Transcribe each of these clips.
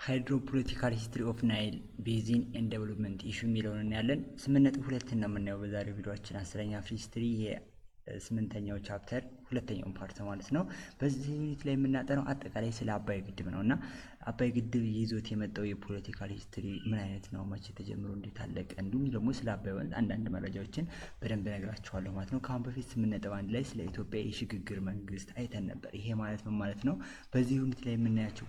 ሃይድሮፖለቲካል ሂስትሪ ኦፍ ናይል ቤዚን ኤንድ ዴቨሎፕመንት ኢሹ የሚለውን እናያለን። 8.2 ነው የምናየው በዛሬው ቪዲዮአችን 10ኛ ፍሪ ሂስትሪ ስምንተኛው ቻፕተር ሁለተኛው ፓርት ማለት ነው። በዚህ ዩኒት ላይ የምናጠናው አጠቃላይ ስለ አባይ ግድብ ነው እና አባይ ግድብ ይዞት የመጣው የፖለቲካል ሂስትሪ ምን አይነት ነው፣ መቼ ተጀምሮ እንዴት አለቀ፣ እንዲሁም ደግሞ ስለ አባይ ወንዝ አንዳንድ መረጃዎችን በደንብ እነግራችኋለሁ ማለት ነው። ከአሁን በፊት 8.1 ላይ ስለ ኢትዮጵያ የሽግግር መንግስት አይተን ነበር። ይሄ ማለት ምን ማለት ነው? በዚህ ዩኒት ላይ የምናያቸው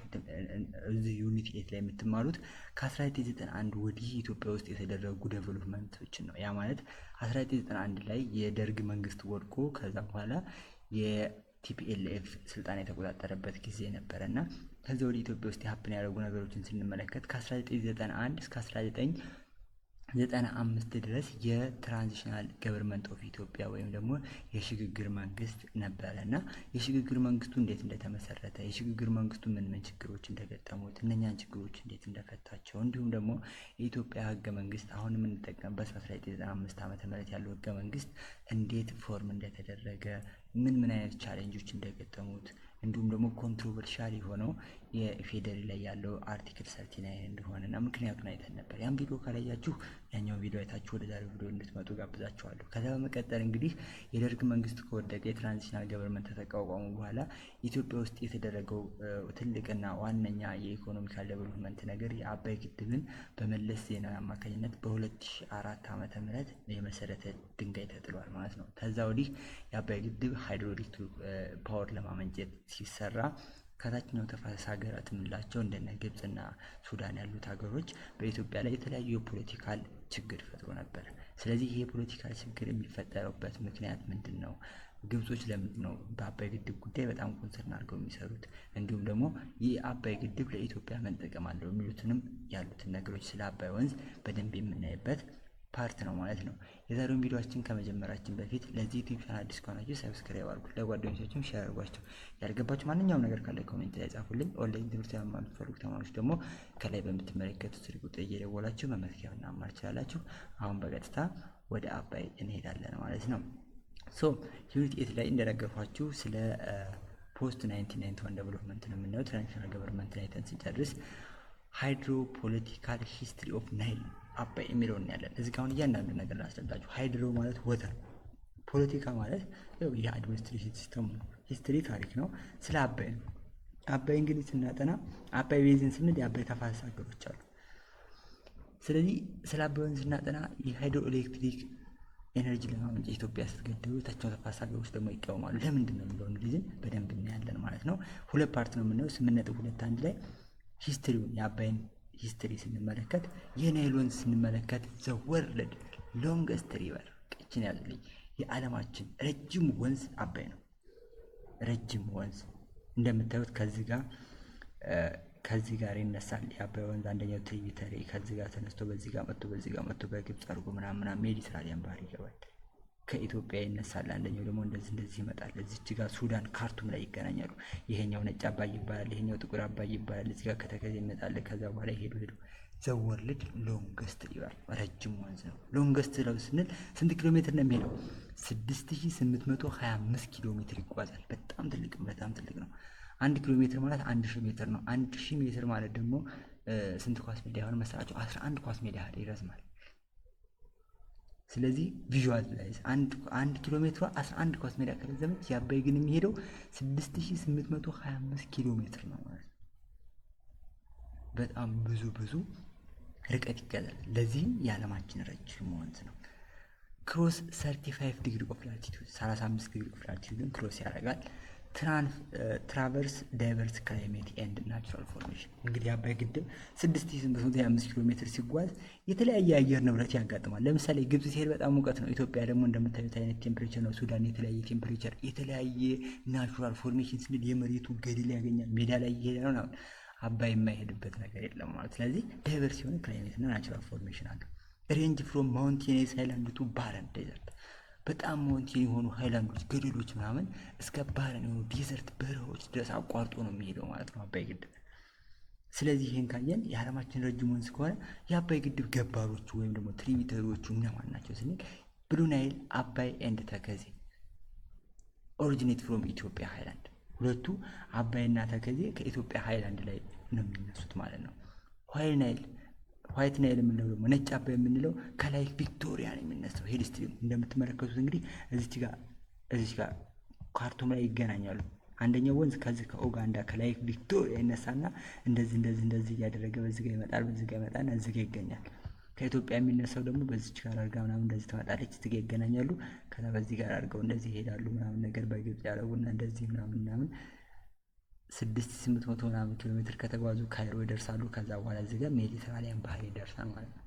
እዚህ ዩኒት ላይ የምትማሩት ከ1991 ወዲህ ኢትዮጵያ ውስጥ የተደረጉ ዴቨሎፕመንቶችን ነው። ያ ማለት 1991 ላይ የደርግ መንግስት ወድቆ ከዛ በኋላ የቲፒኤልኤፍ ስልጣን የተቆጣጠረበት ጊዜ ነበረ እና ከዚህ ወደ ኢትዮጵያ ውስጥ ሀፕን ያደረጉ ነገሮችን ስንመለከት ከ1991 እስከ 1995 ድረስ የትራንዚሽናል ገቨርንመንት ኦፍ ኢትዮጵያ ወይም ደግሞ የሽግግር መንግስት ነበረ እና የሽግግር መንግስቱ እንዴት እንደተመሰረተ፣ የሽግግር መንግስቱ ምን ምን ችግሮች እንደገጠሙት፣ እነኛን ችግሮች እንዴት እንደፈታቸው፣ እንዲሁም ደግሞ የኢትዮጵያ ህገ መንግስት አሁን የምንጠቀምበት 1995 ዓ.ም ያለው ህገ መንግስት እንዴት ፎርም እንደተደረገ፣ ምን አይነት ቻሌንጆች እንደገጠሙት፣ እንዲሁም ደግሞ ኮንትሮቨርሻል የሆነው የፌዴራል ላይ ያለው አርቲክል 39 እንደሆነና ምክንያቱን አይተን ነበር። ያን ቪዲዮ ካላያችሁ ያኛው ቪዲዮ አይታችሁ ወደ ዛሬው ቪዲዮ እንድትመጡ ጋብዛችኋለሁ። ከዛ በመቀጠል እንግዲህ የደርግ መንግስት ከወደቀ የትራንዚሽናል ገቨርንመንት ከተቋቋሙ በኋላ ኢትዮጵያ ውስጥ የተደረገው ትልቅና ዋነኛ የኢኮኖሚካል ዴቨሎፕመንት ነገር የአባይ ግድብን በመለስ ዜናዊ አማካኝነት በ2004 ዓ.ም የመሰረተ ድንጋይ ተጥሏል ማለት ነው። ከዛ ወዲህ የአባይ ግድብ ሃይድሮኤሌክትሪክ ፓወር ለማመንጨት ሲሰራ ከታችኛው ተፋሰስ ሀገራት የምንላቸው እንደነ ግብጽና ሱዳን ያሉት ሀገሮች በኢትዮጵያ ላይ የተለያዩ የፖለቲካል ችግር ፈጥሮ ነበር። ስለዚህ ይሄ የፖለቲካል ችግር የሚፈጠረበት ምክንያት ምንድን ነው? ግብጾች ለምንድን ነው በአባይ ግድብ ጉዳይ በጣም ኮንሰርን አድርገው የሚሰሩት? እንዲሁም ደግሞ ይህ አባይ ግድብ ለኢትዮጵያ መጠቀም አለው የሚሉትንም ያሉትን ነገሮች ስለ አባይ ወንዝ በደንብ የምናይበት ፓርት ነው ማለት ነው። የዛሬውን ቪዲዮአችን ከመጀመራችን በፊት ለዚህ ዩቲዩብ ቻናል አዲስ ከሆናችሁ ሰብስክራይብ አድርጉ፣ ለጓደኞቻችሁም ሼር አድርጓቸው። ያልገባችሁ ማንኛውም ነገር ካለ ኮሜንት ላይ ጻፉልኝ። ኦንላይን ትምህርት መማር የምትፈልጉ ተማሪዎች ደግሞ ከላይ በምትመለከቱት ስልክ ቁጥር እየደወላችሁ መመዝገብ እና መማር ትችላላችሁ። አሁን በቀጥታ ወደ አባይ እንሄዳለን ማለት ነው። ሶ ዩኒት 8 ላይ እንደነገርኳችሁ ስለ ፖስት 1991 ዴቨሎፕመንት ነው የምናየው። ትራንዚሽናል ገቨርንመንት ላይ ስንጨርስ ሃይድሮፖለቲካል ሂስትሪ ኦፍ ናይል አባይ የሚለውን ያለን እዚህ ጋር አሁን እያንዳንዱ ነገር ላስረዳችሁ። ሃይድሮ ማለት ወተር፣ ፖለቲካ ማለት ያው የአድሚኒስትሬሽን ሲስተም ነው፣ ሂስትሪ ታሪክ ነው፣ ስለ አባይ ነው። አባይ እንግዲህ ስናጠና አባይ ቤዚን ስንል የአባይ ተፋሰስ ሀገሮች አሉ። ስለዚህ ስለ አባይ ስናጠና የሃይድሮ ኤሌክትሪክ ኤነርጂ ለማመንጨት ኢትዮጵያ ስትገድቡ ታችኛው ተፋሰስ ሀገሮች ደግሞ ይቃወማሉ። ለምንድን ነው የሚለውን ሪዝን በደንብ እናያለን ማለት ነው። ሁለት ፓርት ነው የምናየው። 8.21 ላይ ሂስትሪውን የአባይን ሂስትሪ ስንመለከት የናይል ወንዝ ስንመለከት ዘ ወርልድ ሎንገስት ሪቨር ቀጭን ያዘልኝ የዓለማችን ረጅም ወንዝ አባይ ነው። ረጅም ወንዝ እንደምታዩት ከዚህ ጋር ይነሳል። የአባይ ወንዝ አንደኛው ትሪቢተሪ ከዚህ ጋር ተነስቶ በዚህ ጋር መጥቶ በግብጽ አድርጎ ምናምን ሜዲትራኒያን ባህር ይገባል። ከኢትዮጵያ ይነሳል። አንደኛው ደግሞ እንደዚህ ይመጣል። እዚች ጋር ሱዳን ካርቱም ላይ ይገናኛሉ። ይሄኛው ነጭ አባይ ይባላል፣ ይሄኛው ጥቁር አባይ ይባላል። እዚህ ጋር ከተከዜ ይመጣል። ከዛ በኋላ ሄዶ ዘ ወርልድ ሎንገስት ሪቨር ረጅም ወንዝ ነው። ሎንገስት ነው ስንል ስንት ኪሎ ሜትር ነው የሚሄደው? 6825 ኪሎ ሜትር ይጓዛል። በጣም ትልቅ ነው። 1 ኪሎ ሜትር ማለት 1000 ሜትር ነው። 1000 ሜትር ማለት ደግሞ ስንት ኳስ ሜዳ ያሆነ መሰላችሁ? 11 ኳስ ሜዳ ያህል ይረዝማል። ስለዚህ ቪዥዋላይዝ 1 ኪሎ ሜትሯ 11 ኳስ ሜዳ ከረዘመች የአባይ ግን የሚሄደው 6825 ኪሎ ሜትር ነው ማለት ነው። በጣም ብዙ ርቀት ይጓዛል። ለዚህም የዓለማችን ረጅም ወንዝ ነው። ክሮስ 35 ዲግሪ ኦፍ ላቲቱድ 35 ዲግሪ ኦፍ ላቲቱድን ክሮስ ያደርጋል። ትራቨርስ ዳይቨርስ ክላይሜት ኤንድ ናቹራል ፎርሜሽን። እንግዲህ አባይ ግድብ 6825 ኪሎ ሜትር ሲጓዝ የተለያየ አየር ንብረት ያጋጥማል። ለምሳሌ ግብጽ ሲሄድ በጣም ሙቀት ነው። ኢትዮጵያ ደግሞ እንደምታዩት አይነት ቴምፕሬቸር ነው። ሱዳን የተለያየ ቴምፕሬቸር፣ የተለያየ ናቹራል ፎርሜሽን ስንል የመሬቱ ገደል ያገኛል። ሜዳ ላይ እየሄደ ነው። አባይ የማይሄድበት ነገር የለም ማለት። ስለዚህ ዳይቨርስ የሆነ ክላይሜት እና ናቹራል ፎርሜሽን አለ። ሬንጅ ፍሮም ማውንቴንስ ሃይላንድ ቱ ባረን ዴዘርት። በጣም ማውንቴን የሆኑ ሃይላንዶች፣ ገደሎች ምናምን እስከ ባረን የሆኑ ዴዘርት በረሃዎች ድረስ አቋርጦ ነው የሚሄደው ማለት ነው አባይ ግድብ። ስለዚህ ይህን ካየን የዓለማችን ረጅም ወንዝ ከሆነ የአባይ ግድብ ገባሮቹ ወይም ደግሞ ትሪቢተሪዎቹ እነማን ናቸው ስንል ብሉ ናይል፣ አባይ ኤንድ ተከዜ ኦሪጂኔት ፍሮም ኢትዮጵያ ሃይላንድ። ሁለቱ አባይና ተከዜ ከኢትዮጵያ ሃይላንድ ላይ ነው የሚነሱት ማለት ነው። ዋይት ናይል የምንለው ደግሞ ነጭ አባይ የምንለው ከላይክ ቪክቶሪያ ነው የሚነሳው። ሄድ ስትሪም እንደምትመለከቱት እንግዲህ እዚች ጋር ካርቱም ላይ ይገናኛሉ። አንደኛው ወንዝ ከዚህ ከኡጋንዳ ከላይክ ቪክቶሪያ ይነሳና እንደዚህ እያደረገ በዚህ ጋር ይመጣል፣ በዚህ ጋር ይመጣና እዚህ ጋር ይገኛል። ከኢትዮጵያ የሚነሳው ደግሞ በዚች ጋር አድርጋ ምናምን እንደዚህ ትመጣለች፣ እዚህ ጋር ይገናኛሉ። ከዛ በዚህ ጋር አድርገው እንደዚህ ይሄዳሉ ምናምን ነገር በግብጽ ያደረጉና እንደዚህ ምናምን 6800 ምናምን ኪሎ ሜትር ከተጓዙ ካይሮ ይደርሳሉ። ከዛ በኋላ እዚህ ጋር ሜዲትራኒያን ባህር ይደርሳል ማለት ነው።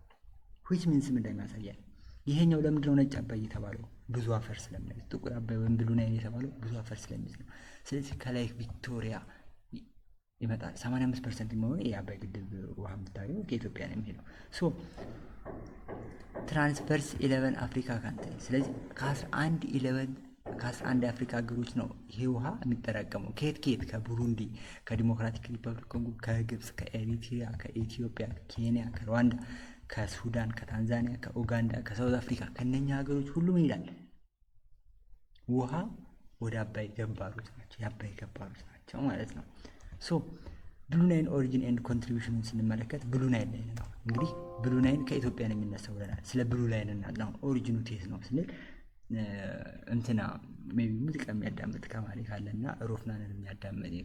which means ምን እንደሚያሳያል ይሄኛው ለምንድነው ነጭ አባይ የተባለው? ብዙ አፈር ስለሚይዝ። ጥቁር አባይ ወይም ብሉ ናይል የተባለው ብዙ አፈር ስለሚይዝ ነው። ስለዚህ ከላይ ቪክቶሪያ ይመጣል። 85% የሚሆነው የአባይ ግድብ ውሃ የምታገኘው ከኢትዮጵያ ነው የሚሄደው። ሶ ትራንስፈርስ 11 አፍሪካ ካንትሪ። ስለዚህ ከ11 የአፍሪካ ሀገሮች ነው ይሄ ውሃ የሚጠራቀመው። ከየት? ከቡሩንዲ፣ ከዲሞክራቲክ ሪፐብሊክ ኮንጎ፣ ከግብጽ፣ ከኤሪትሪያ፣ ከኢትዮጵያ፣ ከኬንያ፣ ከሩዋንዳ፣ ከሱዳን፣ ከታንዛኒያ፣ ከኡጋንዳ፣ ከሳውዝ አፍሪካ ከነኛ ሀገሮች ሁሉም ይላል ውሃ ወደ አባይ ገባሮች ናቸው። የአባይ ገባሮች ናቸው ማለት ነው። ሶ ብሉ ናይል ኦሪጂን ኤንድ ኮንትሪቢዩሽኑን ስንመለከት ብሉ ናይል ላይ ነው እንግዲህ ብሉ ናይል ከኢትዮጵያ ነው የሚነሳው ብለናል። ስለ ብሉ ናይል እና ኦሪጂኑ ቴስ ነው ስንል እንትና ሜቢ ሙዚቃ የሚያዳምጥ ከማሪ ካለና ሮፍናንን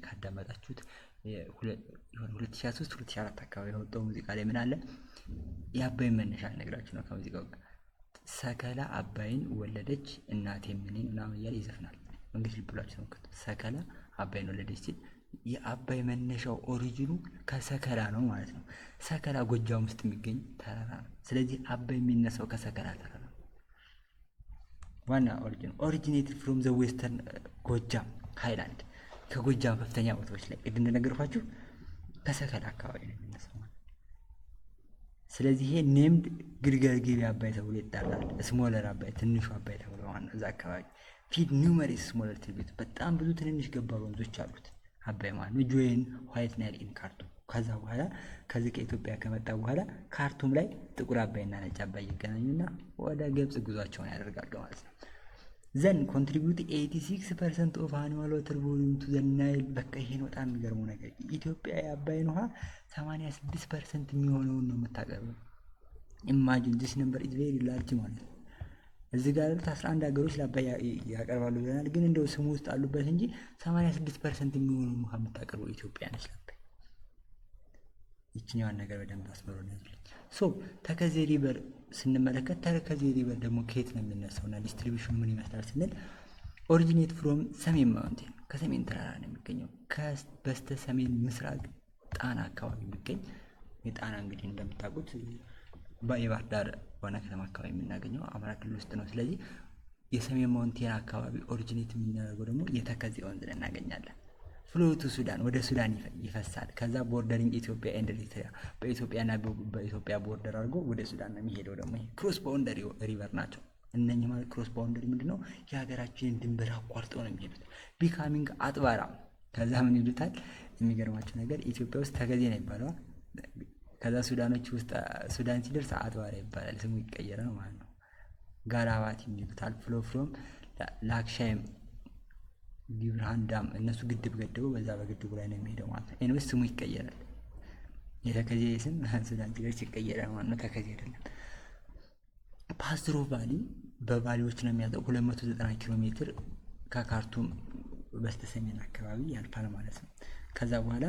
ካዳመጣችሁት 2023 2024 አካባቢ የወጣው ሙዚቃ ላይ ምን አለ? የአባይ መነሻ ነግራችሁ ነው ከሙዚቃው ጋር ሰከላ አባይን ወለደች እናቴ ምኔን ምናምን እያለ ይዘፍናል። እንግዲህ ልብላችሁ ነው። ሰከላ አባይን ወለደች ሲል የአባይ መነሻው ኦሪጂኑ ከሰከላ ነው ማለት ነው። ሰከላ ጎጃም ውስጥ የሚገኝ ተራራ ነው። ስለዚህ አባይ የሚነሳው ከሰከላ ተራራ ነው። ዋና ኦሪጂኔትድ ፍሮም ዘ ዌስተርን ጎጃም ሃይላንድ፣ ከጎጃም ከፍተኛ ቦታዎች ላይ ቅድም እንደነገርኳችሁ ከሰከላ አካባቢ ነው የሚነሳው። ስለዚህ ይሄ ኔምድ ግልገል ጊቤ አባይ ተብሎ ይጠራል። ስሞለር አባይ ትንሹ አባይ ተብሎ ማለት ነው። እዛ አካባቢ ፊድ ኒውመሪስ ስሞለር ትሪቢዩት በጣም ብዙ ትንንሽ ገባር ወንዞች አሉት አባይ ማለት ነው። ጆይን ዋይት ናይል ኢን ካርቱም። ከዛ በኋላ ከዚህ ከኢትዮጵያ ከመጣ በኋላ ካርቱም ላይ ጥቁር አባይና ነጭ አባይ ይገናኙና ወደ ግብጽ ጉዟቸውን ያደርጋሉ ማለት ነው። ዘን ኮንትሪቢዩት 86% ኦፍ አኑዋል ዋተር ቮሊዩም ቱ ዘ ናይል። በቃ ይሄን በጣም የሚገርመው ነገር ኢትዮጵያ የአባይን ውሃ 86% የሚሆነውን ነው የምታቀርበው። ኢማጂን ዲስ ነምበር ኢዝ ቬሪ ላርጅ ማለት ነው። እዚህ ጋር 11 ሀገሮች ለአባይ ያቀርባሉ ብለናል፣ ግን እንደው ስሙ ውስጥ አሉበት እንጂ 86% የሚሆነውን ውሃ የምታቀርበው ኢትዮጵያ ነች ለአባይ። ይችኛዋን ነገር በደንብ አስመሮ ነው ያዙልኝ። ሶ ተከዜ ሪቨር ስንመለከት ተከዜ ሪቨር ደግሞ ከየት ነው የሚነሳውና ዲስትሪቢዩሽኑ ምን ይመስላል ስንል ኦሪጂኔት ፍሮም ሰሜን ማውንቴን፣ ከሰሜን ተራራ ነው የሚገኘው። በስተ ሰሜን ምስራቅ ጣና አካባቢ የሚገኝ የጣና እንግዲህ እንደምታውቁት የባህር ዳር ዋና ከተማ አካባቢ የምናገኘው አማራ ክልል ውስጥ ነው። ስለዚህ የሰሜን ማውንቴን አካባቢ ኦሪጂኔት የሚናደርገው ደግሞ የተከዜ ወንዝ እናገኛለን። ፍሎቱ ሱዳን ወደ ሱዳን ይፈሳል። ከዛ ቦርደሪንግ ኢትዮጵያ ኤንድ ኤሪትሪያ በኢትዮጵያና በኢትዮጵያ ቦርደር አድርጎ ወደ ሱዳን ነው የሚሄደው። ደግሞ ይሄ ክሮስ ባውንደሪ ሪቨር ናቸው። እነኚህ ማለት ክሮስ ባውንደሪ ምንድነው? የሀገራችንን ድንበር አቋርጠው ነው የሚሄዱት። ቢካሚንግ አጥባራ። ከዛ ምን ይሉታል? የሚገርማቸው ነገር ኢትዮጵያ ውስጥ ተከዜ ነው ይባላል። ከዛ ሱዳኖች ውስጥ ሱዳን ሲደርስ አጥባራ ይባላል። ስሙ ይቀየረ ነው ማለት ነው። ጋራባት ይሉታል። ፍሎ ፍሮም ላክሻይም ጊብርሃን ዳም እነሱ ግድብ ገድበው በዛ በግድቡ ላይ ነው የሚሄደው ማለት ነው። ኤኒዌይስ ስሙ ይቀየራል። የተከዜ ስም ሱዳን ሲደርስ ይቀየራል ማለት ነው። ተከዜ አይደለም። ፓስትሮ ቫሊ በቫሊዎች ነው የሚያዘው 290 ኪሎ ሜትር ከካርቱም በስተሰሜን አካባቢ ያልፋል ማለት ነው። ከዛ በኋላ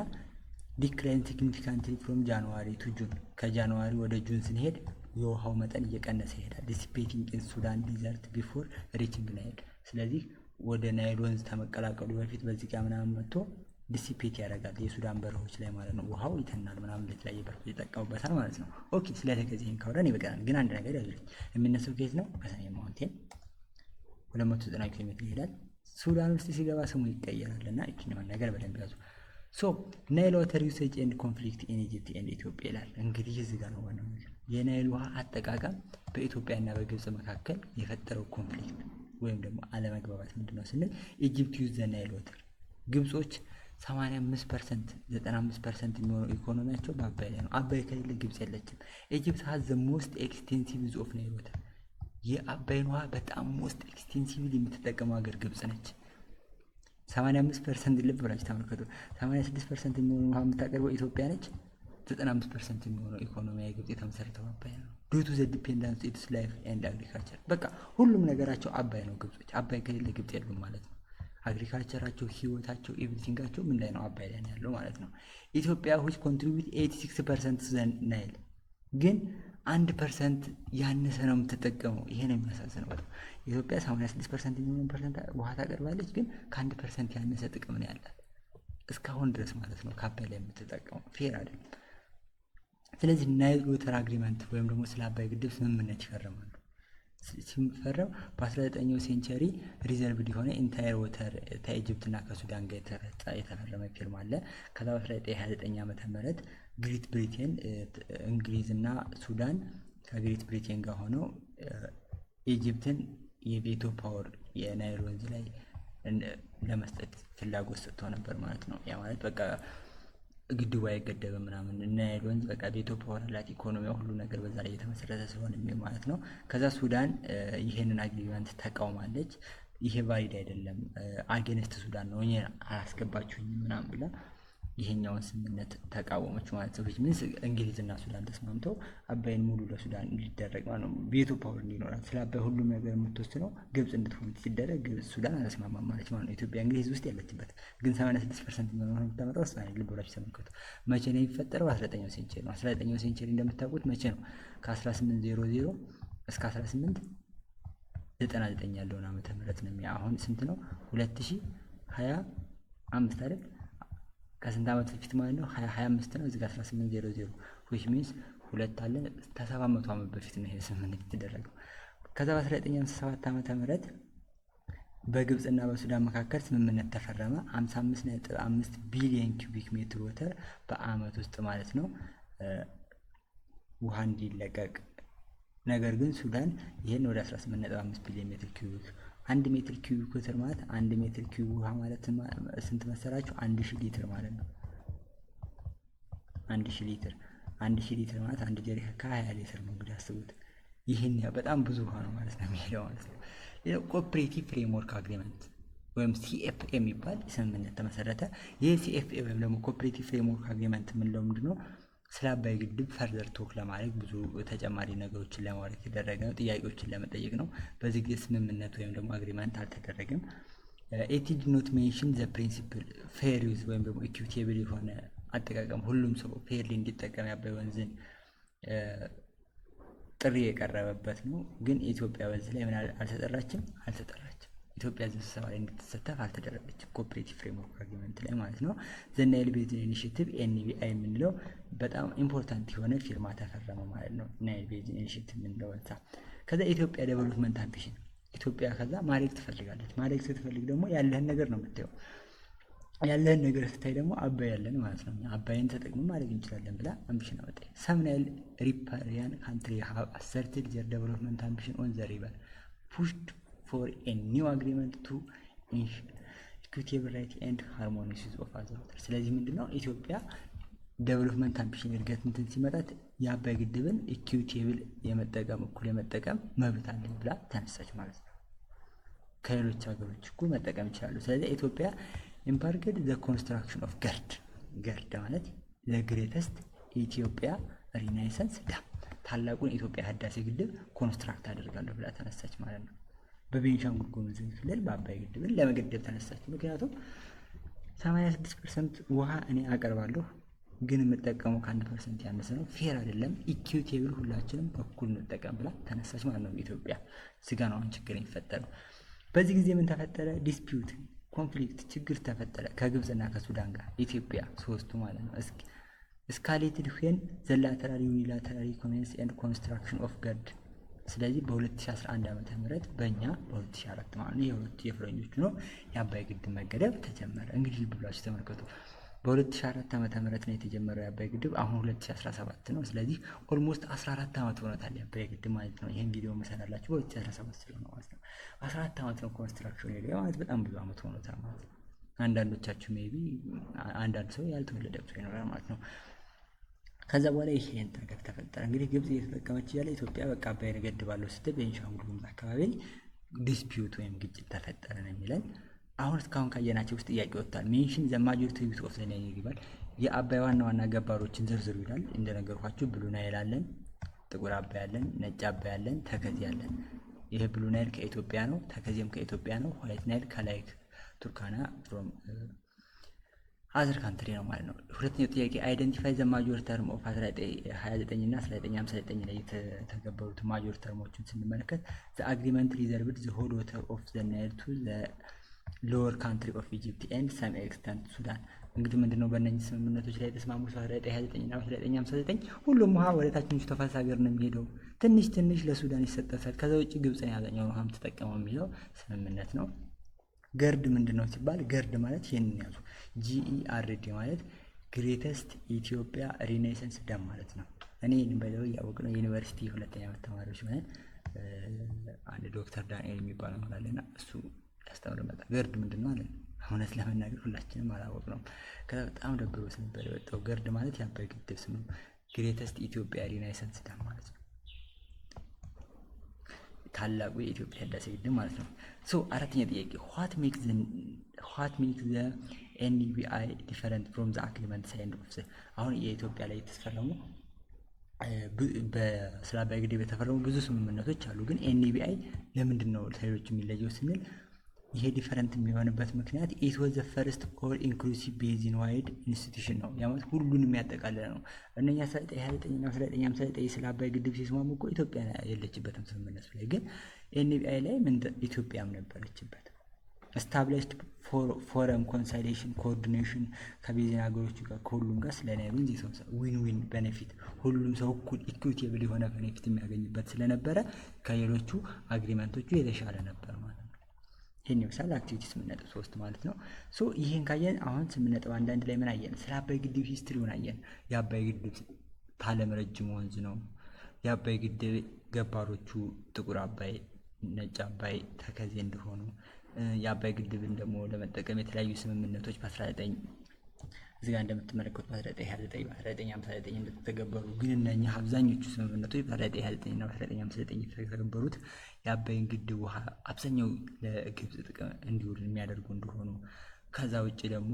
ዲክላይን ሲግኒፊካንትሊ ፍሮም ጃንዋሪ ቱ ጁን፣ ከጃንዋሪ ወደ ጁን ስንሄድ የውሃው መጠን እየቀነሰ ይሄዳል። ዲሲፔቲንግ ኢን ሱዳን ዲዘርት ቢፎር ሪቺንግ ናይል። ስለዚህ ወደ ናይል ወንዝ ተመቀላቀሉ በፊት በዚህ ጋር ምናምን መጥቶ ዲሲፔት ያደርጋል የሱዳን በረሆች ላይ ማለት ነው። ውሃው ይተናል ምናምን ለተለያየ በረሆች ይጠቀሙበታል ማለት ነው። ኦኬ ስለተከዜን ካወራን ይበቃናል። ግን አንድ ነገር ያዙልኝ። የሚነሳው ከየት ነው? ከሰሜን ማውንቴን 290 ኪሎ ሜትር ይሄዳል። ሱዳን ውስጥ ሲገባ ስሙ ይቀየራል እና እችኛውን ነገር በደንብ ያዙ። ሶ ናይል ዋተር ዩሴጅ ኤንድ ኮንፍሊክት ኢን ኢጂፕት ኤንድ ኢትዮጵያ ይላል። እንግዲህ እዚህ ጋር ነው ዋናው ነገር። የናይል ውሃ አጠቃቀም በኢትዮጵያና በግብጽ መካከል የፈጠረው ኮንፍሊክት ወይም ደግሞ አለመግባባት ምንድነው ስንል ኢጂፕት ዩዝ ዘ ናይል ዋተር። ግብጾች 85% 95% የሚሆነው ኢኮኖሚያቸው በአባይ ላይ ነው። አባይ ከሌለ ግብጽ የለችም። ኢጂፕት ሃዝ ዘ ሞስት ኤክስቴንሲቭ ዩዝ ኦፍ ናይል ዋተር። የአባይን ውሃ በጣም ሞስት ኤክስቴንሲቭሊ የምትጠቀመው ሀገር ግብጽ ነች። 85% ልብ ብላችሁ ተመልከቱ። 86% የሚሆነው ውሃ የምታቀርበው ኢትዮጵያ ነች። 95% የሚሆነው ኢኮኖሚያዊ ግብጽ የተመሰረተው አባይ ነው። ዱቱ ዘ ዲፔንዳንስ ኢትስ ላይፍ ኤንድ አግሪካልቸር። በቃ ሁሉም ነገራቸው አባይ ነው። ግብጾች አባይ ከሌለ ግብጽ የሉም ማለት ነው። አግሪካልቸራቸው፣ ህይወታቸው፣ ኤቭሪቲንጋቸው ምን ላይ ነው? አባይ ላይ ያለው ማለት ነው። ኢትዮጵያ which contribute 86% to the Nile ግን 1% ያነሰ ነው የምትጠቀመው። ይሄ ነው የሚያሳዝነው በጣም። ኢትዮጵያ 86% የሚሆነው ፐርሰንት ውሃ ታቀርባለች፣ ግን ከ1% ያነሰ ጥቅም ነው ያላት እስካሁን ድረስ ማለት ነው ከአባይ ላይ የምትጠቀመው። ፌር አይደለም። ስለዚህ ናይል ወተር አግሪመንት ወይም ደግሞ ስለ አባይ ግድብ ስምምነት ይፈርማሉ። ሲፈረም በ19ኛው ሴንቸሪ ሪዘርቭድ የሆነ ኢንታየር ወተር ከኢጅፕትና ከሱዳን ጋር የተፈረመ ፊርማ አለ። ከዛ በ1929 ዓመተ ምህረት ግሬት ብሪቴን እንግሊዝና ሱዳን ከግሬት ብሪቴን ጋር ሆነው ኢጅፕትን የቬቶ ፓወር የናይል ወንዝ ላይ ለመስጠት ፍላጎት ሰጥተው ነበር ማለት ነው። ያ ማለት በቃ ግድቡ አይገደብም ምናምን እና ናይል ወንዝ በቃ ቬቶ ፓወር አላት፣ ኢኮኖሚያ ሁሉ ነገር በዛ ላይ የተመሰረተ ስለሆነ የሚል ማለት ነው። ከዛ ሱዳን ይሄንን አግሪመንት ተቃውማለች። ይሄ ቫሊድ አይደለም፣ አጌንስት ሱዳን ነው፣ እኔ አላስገባችሁኝም ምናምን ብላ ይሄኛውን ስምምነት ተቃወመች ማለት ነው። ሚንስ እንግሊዝና ሱዳን ተስማምተው አባይን ሙሉ ለሱዳን እንዲደረግ ማለት ነው፣ ቬቶ ፓወር እንዲኖራት። ስለ አባይ ሁሉም ነገር የምትወስነው ግብጽ እንድትሆን ሲደረግ ግብጽ ሱዳን አልተስማማም ማለት ነው። ኢትዮጵያ እንግሊዝ ውስጥ ያለችበት ግን 86% የሚሆነው የምታመጣው እሷ ልብ ብላችሁ ተመልከቱ። መቼ ነው የሚፈጠረው? 19ኛው ሴንቸሪ ነው። 19ኛው ሴንቸሪ እንደምታውቁት መቼ ነው? ከ1800 እስከ 1899 ያለውን ዓመተ ምህረት ነው። አሁን ስንት ነው? 2025 አይደል? ከስንት ዓመት በፊት ማለት ነው? 2025 ነው። እዚህ ጋር 1800 which means ሁለት አለ ከ700 ዓመት በፊት ነው ይሄ ስምምነት የተደረገው። ከዛ በ1957 ዓመተ ምህረት በግብጽና በሱዳን መካከል ስምምነት ተፈረመ። 55.5 ቢሊዮን ኪዩቢክ ሜትር ወተር በአመት ውስጥ ማለት ነው ውሃ እንዲለቀቅ። ነገር ግን ሱዳን ይሄን ወደ 18.5 ቢሊዮን ሜትር ኪዩቢክ 1 ሜትር ኪዩቢክ ወተር ማለት 1 ሜትር ኪዩብ ውሃ ማለት ስንት መሰላችሁ? 1000 ሊትር ማለት ነው። 1000 ሊትር 1000 ሊትር ማለት 1 ጀሪካ ከ20 ሊትር ነው። እንግዲህ አስቡት። ይሄን በጣም ብዙ ውሃ ነው ማለት ነው የሚሄደው ማለት ነው። ሌላው ኮኦፕሬቲቭ ፍሬምወርክ አግሪመንት ወይም ሲኤፍኤ የሚባል ስምምነት ተመሰረተ። ይህ ሲኤፍኤ ወይም ደግሞ ኮኦፕሬቲቭ ፍሬምወርክ አግሪመንት የምንለው ምንድነው? ስለ አባይ ግድብ ፈርዘር ቶክ ለማድረግ ብዙ ተጨማሪ ነገሮችን ለማድረግ የተደረገ ነው። ጥያቄዎችን ለመጠየቅ ነው። በዚህ ጊዜ ስምምነት ወይም ደግሞ አግሪመንት አልተደረገም። ኢት ዲድ ኖት ሜንሽን ዘ ፕሪንሲፕል ፌር ዩዝ ወይም ደግሞ ኢኩዊቴብል የሆነ አጠቃቀም፣ ሁሉም ሰው ፌርሊ እንዲጠቀም የአባይ ወንዝን ጥሪ የቀረበበት ነው። ግን ኢትዮጵያ በዚህ ላይ ምን አልተጠራችም። ኢትዮጵያ እዚህ ስብሰባ ላይ እንድትሳተፍ አልተደረገችም። ኮኦፕሬቲቭ ፍሬምወርክ አግሪመንት ላይ ማለት ነው። ዘ ናይል ቤዚን ኢኒሺየቲቭ ኤንቢአይ የምንለው በጣም ኢምፖርታንት የሆነ ፊርማ ተፈረመ ማለት ነው። ናይል ቤዚን ኢኒሺየቲቭ የምንለው ወጣ። ከዛ ኢትዮጵያ ዴቨሎፕመንት አምቢሽን፣ ኢትዮጵያ ከዛ ማድረግ ትፈልጋለች። ማድረግ ስትፈልግ ደግሞ ያለህን ነገር ነው የምታየው። ያለህን ነገር ስታይ ደግሞ አባይ ያለን ማለት ነው። አባይን ተጠቅመን ማድረግ እንችላለን ብላ አምቢሽን አወጣ። ሰም ናይል ሪፐሪያን ካንትሪ ሃቭ አሰርትድ ዘር ዴቨሎፕመንት አምቢሽን ኦን ዘ ሪቨር ፑሽድ for a new agreement to ensure equitable right and harmonious use of other waters። ስለዚህ ምንድነው ኢትዮጵያ ዴቨሎፕመንት አምቢሽን እድገት እንትን ሲመጣት የአባይ ግድብን ኢኩዊቴብል የመጠቀም እኩል የመጠቀም መብት አለኝ ብላ ተነሳች ማለት ነው። ከሌሎች ሀገሮች እኩል መጠቀም ይችላሉ። ስለዚህ ኢትዮጵያ ኢምባርክድ ዘ ኮንስትራክሽን ኦፍ ገርድ ማለት ዘ ግሬተስት ኢትዮጵያ ሪናይሰንስ ዳም፣ ታላቁን የኢትዮጵያ ህዳሴ ግድብ ኮንስትራክት አደርጋለሁ ብላ ተነሳች ማለት ነው። በቤንሻንጉል ጉሙዝ ክልል በአባይ ግድብን ለመገደብ ተነሳች። ምክንያቱም 86% ውሃ እኔ አቀርባለሁ ግን የምጠቀመው ከ1% ያነሰ ነው፣ ፌር አይደለም፣ ኢኩዊቴብል ሁላችንም እኩል እንጠቀም ብላ ተነሳች ማለት ነው። ኢትዮጵያ ስጋ ነው አሁን ችግር የሚፈጠረው። በዚህ ጊዜ ምን ተፈጠረ? ዲስፒዩት ኮንፍሊክት ችግር ተፈጠረ ከግብጽና ከሱዳን ጋር ኢትዮጵያ ሶስቱ ማለት ነው። እስካሌትድ ዌን ዘ ላተራል ዩኒላተራል ኮሜንስ ኤንድ ኮንስትራክሽን ኦፍ ገርድ። ስለዚህ በ2011 ዓመተ ምህረት በእኛ በ2004 ማለት ነው የሁለት የፍረኞቹ ነው የአባይ ግድብ መገደብ ተጀመረ። እንግዲህ ብላችሁ ተመልከቱ። በ2004 ዓመተ ምህረት ነው የተጀመረው የአባይ ግድብ፣ አሁን 2017 ነው። ስለዚህ ኦልሞስት 14 ዓመት ሆኖታል የአባይ ግድብ ማለት ነው። ይሄን ቪዲዮ መሰራላችሁ በ2017 ስለሆነ ማለት ነው 14 ዓመት ነው ኮንስትራክሽን ኤሪያ ማለት በጣም ብዙ ዓመት ሆኖታል ማለት ነው። አንዳንዶቻችሁ ሜቢ አንዳንድ ሰው ያልተወለደ ሰው ይኖራል ማለት ነው። ከዛ በኋላ ይሄን ነገር ተፈጠረ። እንግዲህ ግብጽ እየተጠቀመች ያለ ኢትዮጵያ በቃ አባይን እገድባለሁ ስትል ቤንሻንጉል ጉሙዝ አካባቢ ዲስፒዩት ወይም ግጭት ተፈጠረ ነው የሚለን። አሁን እስካሁን ካየናቸው ውስጥ ጥያቄ ወጥቷል። ሜንሽን ዘ ማጆሪቲ ዩዝ ኦፍ ዘ ናይል ሪቨር። የአባይ ዋና ዋና ገባሮችን ዝርዝሩ ይላል። እንደነገርኳችሁ ብሉ ናይል አለን፣ ጥቁር አባይ አለን፣ ነጭ አባይ አለን፣ ተከዜ አለን። ይሄ ብሉ ናይል ከኢትዮጵያ ነው፣ ተከዜም ከኢትዮጵያ ነው። ዋይት ናይል ከላይ ቱርካና ፍሮም አዘር ካንትሪ ነው ማለት ነው። ሁለተኛው ጥያቄ አይደንቲፋይ ዘ ማጆር ተርም ኦፍ 1929 እና 1959 ላይ የተገበሩት ማጆር ተርሞችን ስንመለከት ዘ አግሪመንት ሪዘርቭድ ዘ ሆል ዋተር ኦፍ ዘ ናይል ቱ ዘ ሎወር ካንትሪ ኦፍ ኢጂፕት ኤንድ ሰም ኤክስተንት ሱዳን። እንግዲህ ምንድነው በእነዚህ ስምምነቶች ላይ የተስማሙት 1929 እና 1959 ሁሉም ውሃ ወደ ታችኞቹ ተፋሰስ ሀገር ነው የሚሄደው፣ ትንሽ ትንሽ ለሱዳን ይሰጠታል፣ ከዛ ውጭ ግብፅን ያገኘው ውሃም ተጠቀመው የሚለው ስምምነት ነው። ገርድ ምንድነው ሲባል ገርድ ማለት ይሄንን ያዙ፣ GERD ማለት ግሬተስት ኢትዮጵያ ሪኔሰንስ ዳም ማለት ነው። እኔ ይህንን በለው እያወቅ ነው ዩኒቨርሲቲ ሁለተኛ ዓመት ተማሪዎች ሆነን አንድ ዶክተር ዳንኤል የሚባለው ነው አለና እሱ ያስተምር መጣ። ገርድ ምንድነው አለ። እውነት ለመናገር ሁላችንም አላወቅነውም። በጣም ደብሮት ነበር የወጣው። ገርድ ማለት የአባይ ግድብ ስም ነው። ግሬተስት ኢትዮጵያ ሪናይሰንስ ዳም ማለት ነው። ታላቁ የኢትዮጵያ ህዳሴ ግድብ ማለት ነው። ሶ አራተኛ ጥያቄ what makes the NEBI different from the agreement signed of the አሁን የኢትዮጵያ ላይ የተፈረሙ ስለ አባይ ግድብ የተፈረሙ ብዙ ስምምነቶች አሉ። ግን NEBI ለምንድን ነው ሌሎች የሚለየው ስንል ይሄ ዲፈረንት የሚሆንበት ምክንያት ኢት ዋዝ ዘ ፈርስት ኦል ኢንክሉሲቭ ቤዚን ዋይድ ኢንስቲትዩሽን ነው። ያ ማለት ሁሉንም ያጠቃልላል ነው። እነኛ 1929 እና 1959 ስለ አባይ ግድብ ሲስማሙ እኮ ኢትዮጵያ የለችበትም ስምምነቱ ላይ። ግን NEBI ላይ ምን ኢትዮጵያም ነበረችበት። ስታብሊሽድ ፎረም ኮንሳይሌሽን ኮኦርዲኔሽን ከቤዚን ሀገሮች ጋር ከሁሉም ጋር ስለ ናይሉ ዊን ዊን ቤኔፊት ሁሉም ሰው እኩል ኢኩዊቴብል የሆነ ቤኔፊት የሚያገኝበት ስለነበረ ከሌሎቹ አግሪመንቶቹ የተሻለ ነበር ማለት ነው። ይሄን ይመስላል አክቲቪቲ 8.3 ማለት ነው። ሶ ይሄን ካየን አሁን 8.1 ላይ ምን አየን? ስለ አባይ ግድብ ሂስትሪውን አየን። የአባይ ግድብ ታለም ረጅም ወንዝ ነው። የአባይ ግድብ ገባሮቹ ጥቁር አባይ፣ ነጭ አባይ፣ ተከዜ እንደሆኑ የአባይ ግድብን ደግሞ ለመጠቀም የተለያዩ ስምምነቶች በ19 እዚህ ጋር እንደምትመለከቱት በ1929 በ1959 እንደተገበሩ ግን እነኛ አብዛኞቹ ስምምነቶች በ1929 እና በ1959 የተገበሩት የአባይን ግድብ ውሃ አብዛኛው ለግብፅ ጥቅም እንዲውል የሚያደርጉ እንደሆኑ ከዛ ውጭ ደግሞ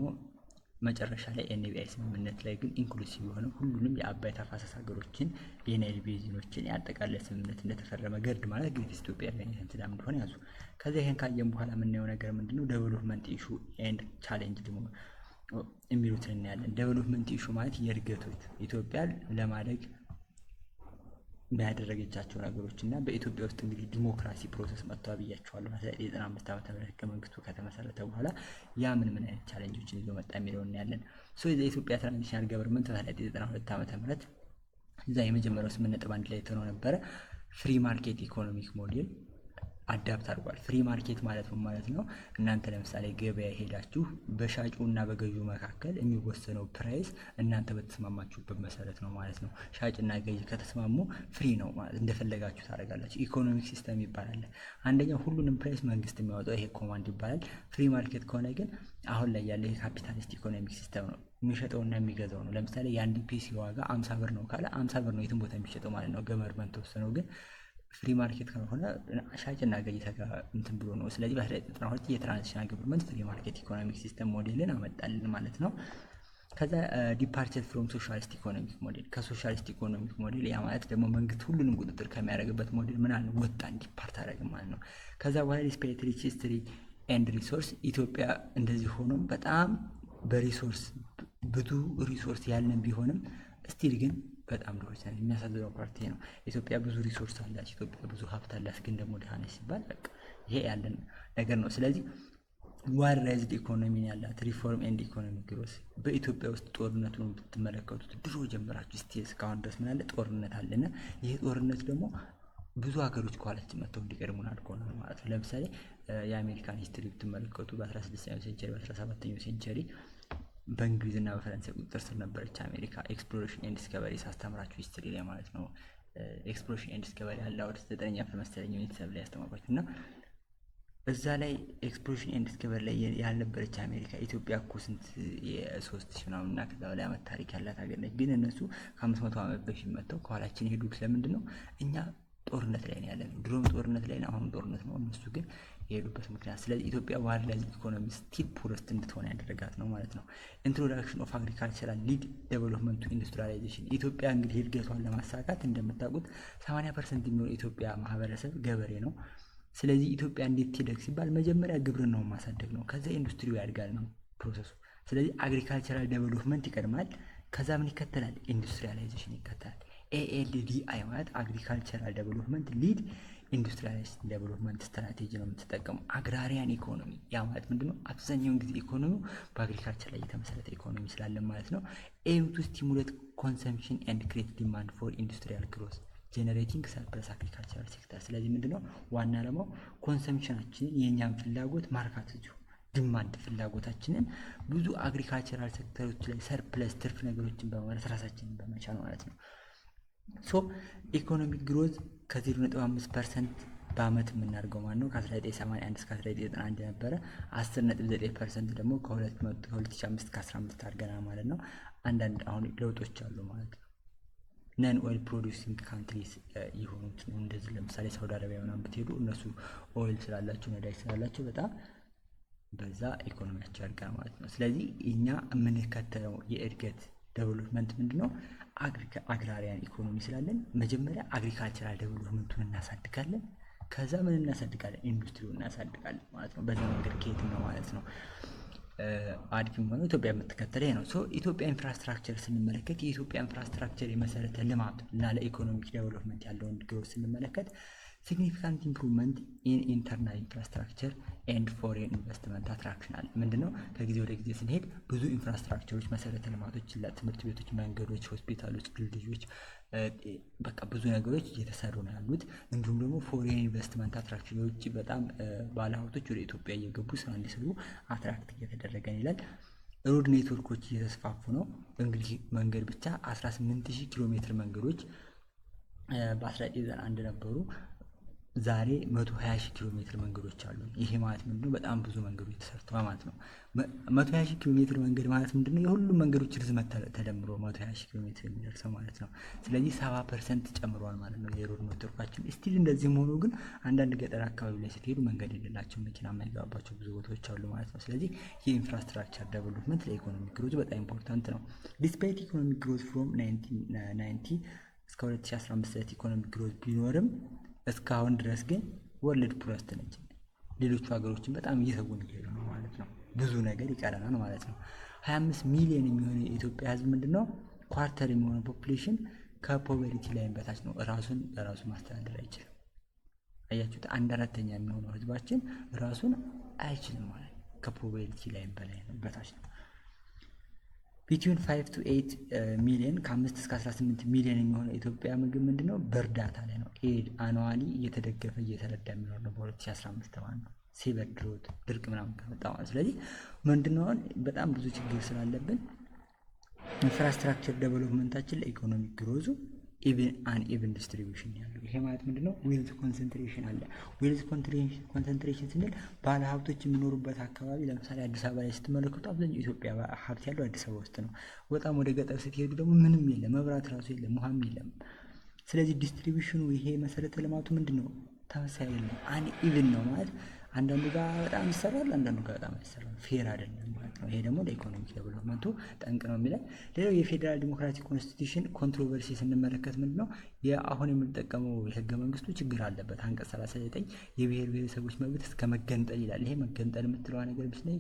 መጨረሻ ላይ NEBI ስምምነት ላይ ግን ኢንክሉሲቭ የሆነ ሁሉንም የአባይ ተፋሰስ ሀገሮችን የናይል ቤዚኖችን ያጠቃለለ ስምምነት እንደተፈረመ ገርድ ማለት ግሬተስት ኢትዮጵያ ሪኔሰንስ ዳም እንደሆነ ያዙ። ከዛ ይሄን ካየን በኋላ የምናየው ነገር ምንድነው? ዴቨሎፕመንት ኢሹ ኤንድ ቻሌንጅ ደግሞ የሚሉትን እናያለን። ዴቨሎፕመንት ኢሹ ማለት የእድገቶች ኢትዮጵያ ለማደግ ያደረገቻቸው ነገሮች እና በኢትዮጵያ ውስጥ እንግዲህ ዲሞክራሲ ፕሮሰስ መጥቷል ብያቸዋለሁ። 1995 ዓመተ ምህረት ህገ መንግስቱ ከተመሰረተ በኋላ ያ ምን አይነት ቻሌንጆችን ይዞ መጣ የሚለውን እናያለን። ሶ የኢትዮጵያ ትራንዚሽናል ገቨርንመንት በ1992 ዓመተ ምህረት እዛ የመጀመሪያው 8.1 ላይ የተነው ነበረ ፍሪ ማርኬት ኢኮኖሚክ ሞዴል አዳፕት አድርጓል። ፍሪ ማርኬት ማለት ምን ማለት ነው? እናንተ ለምሳሌ ገበያ ሄዳችሁ በሻጩ እና በገዢው መካከል የሚወሰነው ፕራይስ እናንተ በተስማማችሁበት መሰረት ነው ማለት ነው። ሻጭና ገዢ ከተስማሙ ፍሪ ነው ማለት እንደፈለጋችሁ ታደርጋላችሁ። ኢኮኖሚክ ሲስተም ይባላል። አንደኛው ሁሉንም ፕራይስ መንግስት የሚያወጣው ይሄ ኮማንድ ይባላል። ፍሪ ማርኬት ከሆነ ግን አሁን ላይ ያለ የካፒታሊስት ኢኮኖሚክ ሲስተም ነው። የሚሸጠውና የሚገዛው ነው። ለምሳሌ የአንድ ፒሲ ዋጋ 50 ብር ነው ካለ 50 ብር ነው የትም ቦታ የሚሸጠው ማለት ነው። ገቨርንመንት ተወሰነው። ግን ፍሪ ማርኬት ካልሆነ ሻጭና ገዢ እንትን ብሎ ነው። ስለዚህ በ1992 የትራንዚሽናል ገቨርንመንት ፍሪ ማርኬት ኢኮኖሚክ ሲስተም ሞዴልን አመጣልን ማለት ነው። ከዛ ዲፓርቸር ፍሮም ሶሻሊስት ኢኮኖሚክ ሞዴል ከሶሻሊስት ኢኮኖሚክ ሞዴል ያ ማለት ደግሞ መንግስት ሁሉንም ቁጥጥር ከሚያደርግበት ሞዴል ምን አለ ወጣን ዲፓርት አደረግን ማለት ነው። ከዛ በኋላ ዲስፔሪት ሪች ሂስትሪ ኤንድ ሪሶርስ ኢትዮጵያ እንደዚህ ሆኖም በጣም በሪሶርስ ብዙ ሪሶርስ ያለን ቢሆንም ስቲል ግን በጣም ድሆች ነን። የሚያሳዝነው ፓርቲ ነው። ኢትዮጵያ ብዙ ሪሶርስ አላት፣ ኢትዮጵያ ብዙ ሀብት አላት፣ ግን ደግሞ ድሃ ነች ሲባል በቃ ይሄ ያለን ነገር ነው። ስለዚህ ዋር ራይዝድ ኢኮኖሚ ያላት ሪፎርም ኤንድ ኢኮኖሚክ ግሮስ በኢትዮጵያ ውስጥ ጦርነቱን ብትመለከቱት ድሮ ጀምራችሁ እስካሁን ድረስ ምን አለ ጦርነት አለና ይሄ ጦርነት ደግሞ ብዙ ሀገሮች ከኋላችን መጥተው እንዲቀድሙን አድርገውናል ማለት ነው። ለምሳሌ የአሜሪካን ሂስትሪ ብትመለከቱ በ16ኛው ሴንቸሪ በ17ኛው ሴንቸሪ በእንግሊዝና በፈረንሳይ ቁጥጥር ስር ነበረች አሜሪካ። ኤክስፕሎሬሽን ኤንድ ዲስከቨሪ ሳስተምራችሁ ሂስትሪ ላይ ማለት ነው። ኤክስፕሎሬሽን ኤንድ ዲስከቨሪ ያለ ወደ 9ኛ ክፍል መሰለኝ ቤተሰብ ላይ ያስተማርኳችሁ እና እዛ ላይ ኤክስፕሎሬሽን ኤንድ ዲስከቨሪ ላይ ያልነበረች አሜሪካ ኢትዮጵያ እኮ ስንት የ3000 ምናምን እና ከዛ በላይ ዓመት ታሪክ ያላት ሀገር ነች። ግን እነሱ ከ500 ዓመት በፊት መጥተው ከኋላችን የሄዱት ለምንድን ነው? እኛ ጦርነት ላይ ነው ያለነው። ድሮም ጦርነት ላይ ነው፣ አሁንም ጦርነት ነው። እነሱ ግን የሄዱበት ምክንያት። ስለዚህ ኢትዮጵያ ዋይልድ ኢኮኖሚ ስቲል ፑረስት እንድትሆን ያደረጋት ነው ማለት ነው። ኢንትሮዳክሽን ኦፍ አግሪካልቸራል ሊድ ዴቨሎፕመንት ቱ ኢንዱስትሪያላይዜሽን። ኢትዮጵያ እንግዲህ እድገቷን ለማሳካት እንደምታውቁት 80% የሚሆነው የኢትዮጵያ ማህበረሰብ ገበሬ ነው። ስለዚህ ኢትዮጵያ እንዴት ትደግ ሲባል መጀመሪያ ግብርናውን ማሳደግ ነው። ከዛ ኢንዱስትሪው ያድጋል ነው ፕሮሰሱ። ስለዚህ አግሪካልቸራል ዴቨሎፕመንት ይቀድማል። ከዛ ምን ይከተላል? ኢንዱስትሪያላይዜሽን ይከተላል። ALDI ማለት አግሪካልቸራል ዴቨሎፕመንት ሊድ ኢንዱስትሪያላይዜሽን ዴቨሎፕመንት ስትራቴጂ ነው የምትጠቀመው። አግራሪያን ኢኮኖሚ ያ ማለት ምንድነው? አብዛኛውን ጊዜ ኢኮኖሚው በአግሪካልቸር ላይ የተመሰረተ ኢኮኖሚ ስላለን ማለት ነው። ኤም ቱ ስቲሙሌት ኮንሰምፕሽን ኤንድ ክሬት ዲማንድ ፎር ኢንዱስትሪያል ግሮዝ ጄኔሬቲንግ ሰርፕለስ አግሪካልቸራል ሴክተር። ስለዚህ ምንድነው ዋና ዓላማው? ኮንሰምፕሽናችንን የእኛን ፍላጎት ማርካት እዚሁ ዲማንድ ፍላጎታችንን ብዙ አግሪካልቸራል ሴክተሮች ላይ ሰርፕለስ ትርፍ ነገሮችን በማለት ራሳችንን በመቻል ማለት ነው። ሶ ኢኮኖሚክ ግሮዝ ከ0.5% በአመት የምናደርገው ማለት ነው። ከ1981 እስከ 1991 ነበረ። 10.9% ደግሞ ከ2005 እስከ 15 አድርገናል ማለት ነው። አንዳንድ አሁን ለውጦች አሉ ማለት ነው። ነን ኦይል ፕሮዲውሲንግ ካንትሪስ የሆኑት እንደዚህ ለምሳሌ ሳውዲ አረቢያ ምናምን ብትሄዱ እነሱ ኦይል ስላላቸው ነዳጅ ስላላቸው በጣም በዛ ኢኮኖሚያቸው ያድጋል ማለት ነው። ስለዚህ እኛ የምንከተለው የእድገት ዴቨሎፕመንት ምንድነው? አግራሪያን ኢኮኖሚ ስላለን መጀመሪያ አግሪካልቸራል ዴቨሎፕመንቱን እናሳድጋለን። ከዛ ምን እናሳድጋለን? ኢንዱስትሪውን እናሳድጋለን ማለት ነው። በዛ መንገድ ከየት ነው ማለት ነው አድግ የሚሆነው ኢትዮጵያ የምትከተለ ነው። ሶ ኢትዮጵያ ኢንፍራስትራክቸር ስንመለከት የኢትዮጵያ ኢንፍራስትራክቸር የመሰረተ ልማት እና ለኢኮኖሚክ ዴቨሎፕመንት ያለውን ግሮዝ ስንመለከት ሲግኒፊካንት ኢምፕሩቭመንት ኢን ኢንተርናል ኢንፍራስትራክቸር ኤንድ ፎሬን ኢንቨስትመንት አትራክሽን አለ። ምንድነው? ከጊዜ ወደ ጊዜ ስንሄድ ብዙ ኢንፍራስትራክቸሮች መሰረተ ልማቶች፣ ትምህርት ቤቶች፣ መንገዶች፣ ሆስፒታሎች፣ ድልድዮች በቃ ብዙ ነገሮች እየተሰሩ ነው ያሉት። እንዲሁም ደግሞ ፎሬን ኢንቨስትመንት አትራክሽን የውጭ በጣም ባለሀብቶች ወደ ኢትዮጵያ እየገቡ ስራ እንዲሰሩ አትራክት እየተደረገ ይላል። ሮድ ኔትወርኮች እየተስፋፉ ነው። እንግዲህ መንገድ ብቻ 18000 ኪሎ ሜትር መንገዶች በ1991 ነበሩ። ዛሬ 120,000 ኪሎ ሜትር መንገዶች አሉ። ይሄ ማለት ምንድነው? በጣም ብዙ መንገዶች ተሰርተዋል ማለት ነው። 120,000 ኪሎ ሜትር መንገድ ማለት ምንድነው? የሁሉም መንገዶች ርዝመት ተደምሮ 120,000 ኪሎ ሜትር የሚደርሰው ማለት ነው። ስለዚህ 70% ጨምሯል ማለት ነው የሮድ ኔትወርካችን። ስቲል እንደዚህም ሆኖ ግን አንዳንድ ገጠር አካባቢ ላይ ስትሄዱ መንገድ የሌላቸው መኪና የማይገባባቸው ብዙ ቦታዎች አሉ ማለት ነው። ስለዚህ የኢንፍራስትራክቸር ዴቨሎፕመንት ለኢኮኖሚክ ግሮዝ በጣም ኢምፖርታንት ነው። ዲስፓይት ኢኮኖሚክ ግሮዝ ፍሮም 1990 እስከ 2015 ኢኮኖሚክ ግሮዝ ቢኖርም እስካሁን ድረስ ግን ወርልድ ፑረስት ነች። ሌሎቹ ሀገሮችን በጣም እየሰጉን እየሄዱ ነው ማለት ነው። ብዙ ነገር ይቀረናል ማለት ነው። 25 ሚሊዮን የሚሆነ የኢትዮጵያ ሕዝብ ምንድነው? ኳርተር የሚሆነው ፖፑሌሽን ከፖቨርቲ ላይን በታች ነው። ራሱን በራሱ ማስተዳደር አይችልም። አያችሁት? 1/4 የሚሆነው ሕዝባችን ራሱን አይችልም ማለት ነው። ከፖቨርቲ ላይን በላይ ነው፣ በታች ነው። ቢትዊን 5 to 8 ሚሊዮን ከ5 እስከ 18 ሚሊዮን የሚሆነው ኢትዮጵያ ምግብ ምንድነው? በእርዳታ ላይ ነው። ኤድ አኑዋሊ እየተደገፈ እየተረዳ የሚኖር ነው። በ2015 ማለት ነው። ሲቨር ድሮት ድርቅ ምናምን ከመጣ ማለት። ስለዚህ ምንድነው አሁን በጣም ብዙ ችግር ስላለብን ኢንፍራስትራክቸር ዴቨሎፕመንታችን ለኢኮኖሚክ ግሮዙ ኢቨን ዲስትሪቢዩሽን ያለው። ይሄ ማለት ምንድነው? ዌልዝ ኮንሰንትሬሽን አለ። ዌልዝ ኮንሰንትሬሽን ስንል ባለ ሀብቶች የሚኖሩበት አካባቢ ለምሳሌ አዲስ አበባ ላይ ስትመለከቱ አብዛኛው ኢትዮጵያ ሀብት ያለው አዲስ አበባ ውስጥ ነው። በጣም ወደ ገጠር ስትሄዱ ደግሞ ምንም የለም፣ መብራት ራሱ የለም፣ ውሃም የለም። ስለዚህ ዲስትሪቢዩሽኑ ይሄ መሰረተ ልማቱ ምንድነው? ተመሳሳይ አይደለም፣ ኢቭን ነው ማለት አንዳንዱ ጋር በጣም ይሰራል፣ አንዳንዱ ጋር በጣም አይሰራም። ፌር አይደለም ማለት ነው። ይሄ ደግሞ ለኢኮኖሚክ ዴቨሎፕመንቱ ጠንቅ ነው የሚለን። ሌላው የፌዴራል ዲሞክራቲክ ኮንስቲቱሽን ኮንትሮቨርሲ ስንመለከት ምንድነው? የአሁን የምንጠቀመው የህገ መንግስቱ ችግር አለበት። አንቀጽ 39 የብሔር ብሔረሰቦች መብት እስከ መገንጠል ይላል። ይሄ መገንጠል የምትለዋ ነገር ብስለኝ